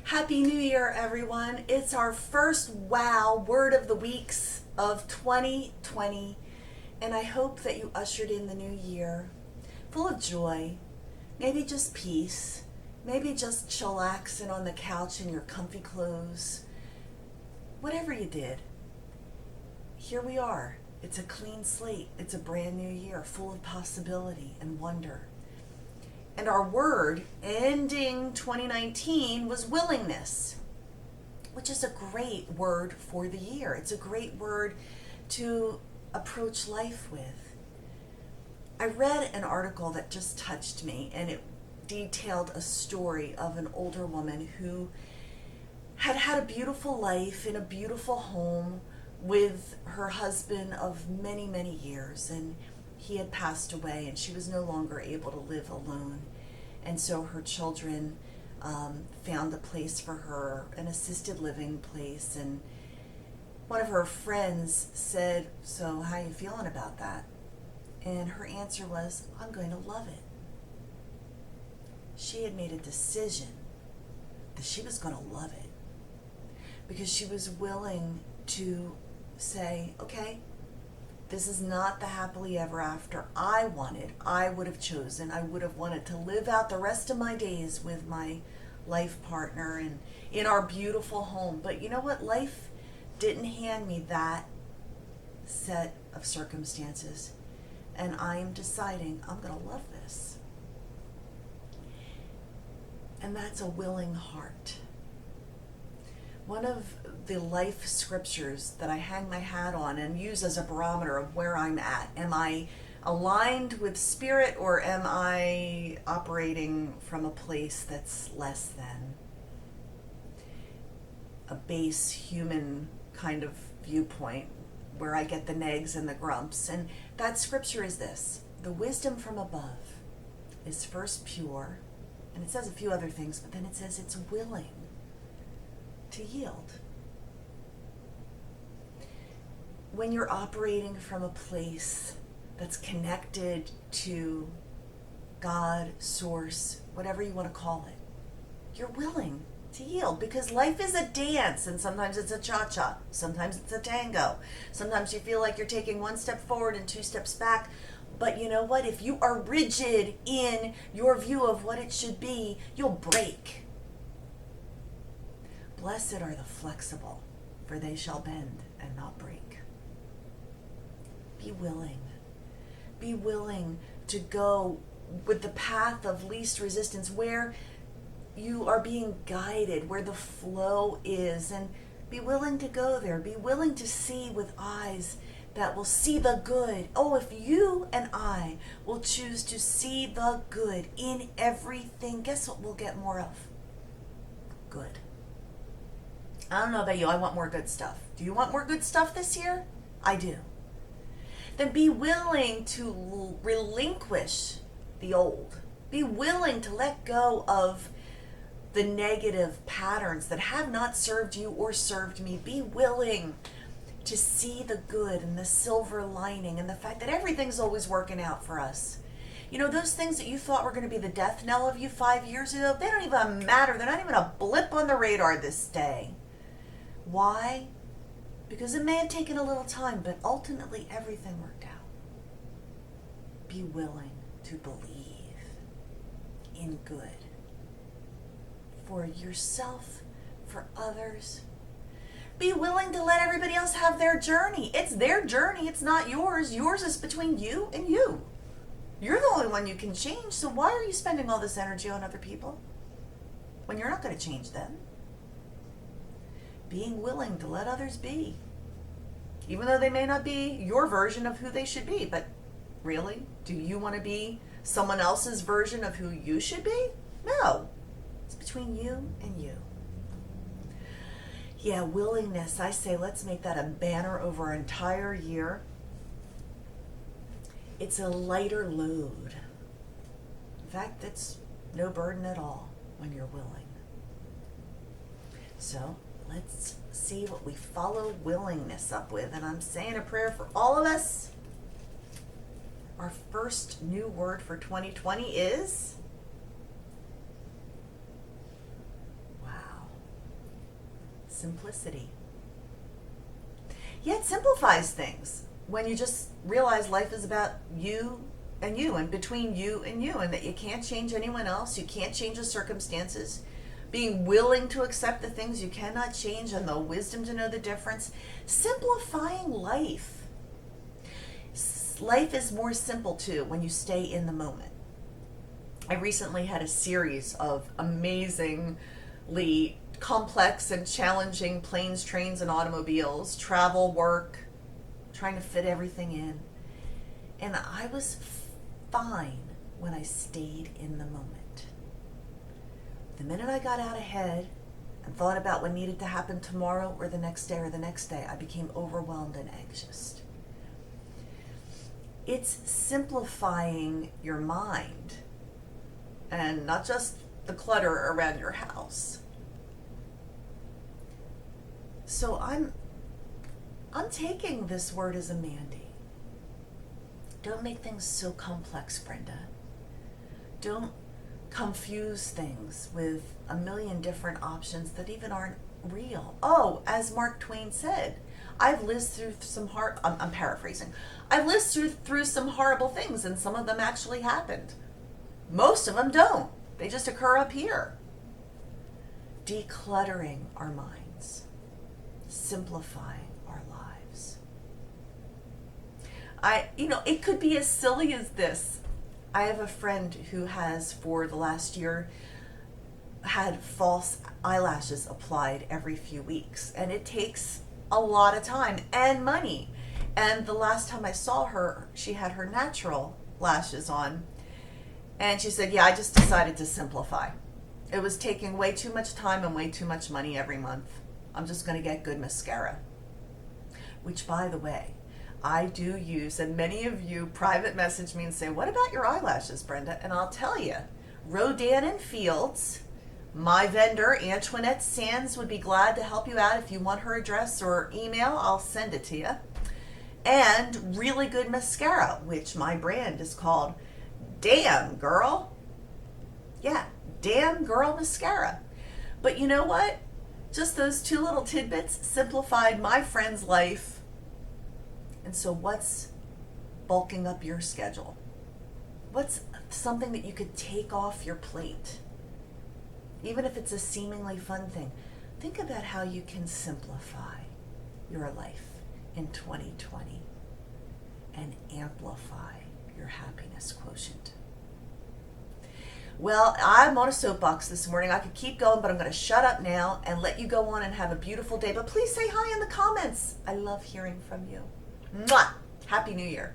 Happy New Year, everyone. It's our first wow word of the weeks of 2020, and I hope that you ushered in the new year full of joy, maybe just peace, maybe just chillaxing on the couch in your comfy clothes. Whatever you did, here we are. It's a clean slate. It's a brand new year full of possibility and wonder. And our word ending 2019 was willingness, which is a great word for the year. It's a great word to approach life with. I read an article that just touched me, and it detailed a story of an older woman who had had a beautiful life in a beautiful home with her husband of many, many years, and he had passed away and she was no longer able to live alone. And so her children found a place for her, an assisted living place. And one of her friends said, "So how are you feeling about that?" And her answer was, "I'm going to love it." She had made a decision that she was going to love it because she was willing to say, okay, this is not the happily ever after I wanted. I would have chosen. I would have wanted to live out the rest of my days with my life partner and in our beautiful home. But you know what? Life didn't hand me that set of circumstances. And I'm deciding I'm going to love this. And that's a willing heart. One of the life scriptures that I hang my hat on and use as a barometer of where I'm at. Am I aligned with spirit, or am I operating from a place that's less than a base human kind of viewpoint where I get the negs and the grumps? And that scripture is this: the wisdom from above is first pure, and it says a few other things, but then it says it's willing to yield. When you're operating from a place that's connected to God, source, whatever you want to call it, you're willing to yield, because life is a dance, and sometimes it's a cha-cha, sometimes it's a tango, sometimes you feel like you're taking one step forward and two steps back. But you know what? If you are rigid in your view of what it should be, you'll break. Blessed are the flexible, for they shall bend and not break. Be willing. Be willing to go with the path of least resistance, where you are being guided, where the flow is, and be willing to go there. Be willing to see with eyes that will see the good. Oh, if you and I will choose to see the good in everything, guess what we'll get more of? Good. I don't know about you, I want more good stuff. Do you want more good stuff this year? I do. Then be willing to relinquish the old. Be willing to let go of the negative patterns that have not served you or served me. Be willing to see the good and the silver lining and the fact that everything's always working out for us. You know, those things that you thought were going to be the death knell of you 5 years ago, they don't even matter. They're not even a blip on the radar this day. Why? Because it may have taken a little time, but ultimately everything worked out. Be willing to believe in good for yourself, for others. Be willing to let everybody else have their journey. It's their journey, it's not yours. Yours is between you and you. You're the only one you can change, so why are you spending all this energy on other people when you're not going to change them? Being willing to let others be, even though they may not be your version of who they should be. But really, do you want to be someone else's version of who you should be? No. It's between you and you. Yeah, willingness. I say let's make that a banner over our entire year. It's a lighter load. In fact, it's no burden at all when you're willing. So let's see what we follow willingness up with. And I'm saying a prayer for all of us. Our first new word for 2020 is, wow, simplicity. Yeah, it simplifies things when you just realize life is about you and between you, and that you can't change anyone else, you can't change the circumstances. Being willing to accept the things you cannot change and the wisdom to know the difference. Simplifying life. Life is more simple too when you stay in the moment. I recently had a series of amazingly complex and challenging planes, trains, and automobiles, travel, work, trying to fit everything in. And I was fine when I stayed in the moment. The minute I got out ahead and thought about what needed to happen tomorrow or the next day, I became overwhelmed and anxious. It's simplifying your mind and not just the clutter around your house. So I'm taking this word as a mandate. Don't make things so complex, Brenda. Don't confuse things with a million different options that even aren't real. Oh, as Mark Twain said, I've lived through some I'm paraphrasing. I've lived through some horrible things, and some of them actually happened. Most of them don't. They just occur up here. Decluttering our minds, simplifying our lives. It could be as silly as this. I have a friend who has, for the last year, had false eyelashes applied every few weeks, and it takes a lot of time and money. And the last time I saw her, she had her natural lashes on, and she said, yeah, I just decided to simplify. It was taking way too much time and way too much money every month. I'm just going to get good mascara. Which, by the way, I do use, and many of you private message me and say, what about your eyelashes, Brenda? And I'll tell you, Rodan and Fields, my vendor, Antoinette Sands, would be glad to help you out. If you want her address or email, I'll send it to you. And really good mascara, which my brand is called Damn Girl. Yeah, Damn Girl Mascara. But you know what? Just those two little tidbits simplified my friend's life. And so what's bulking up your schedule? What's something that you could take off your plate? Even if it's a seemingly fun thing. Think about how you can simplify your life in 2020 and amplify your happiness quotient. Well, I'm on a soapbox this morning. I could keep going, but I'm going to shut up now and let you go on and have a beautiful day. But please say hi in the comments. I love hearing from you. Mwah! Happy New Year.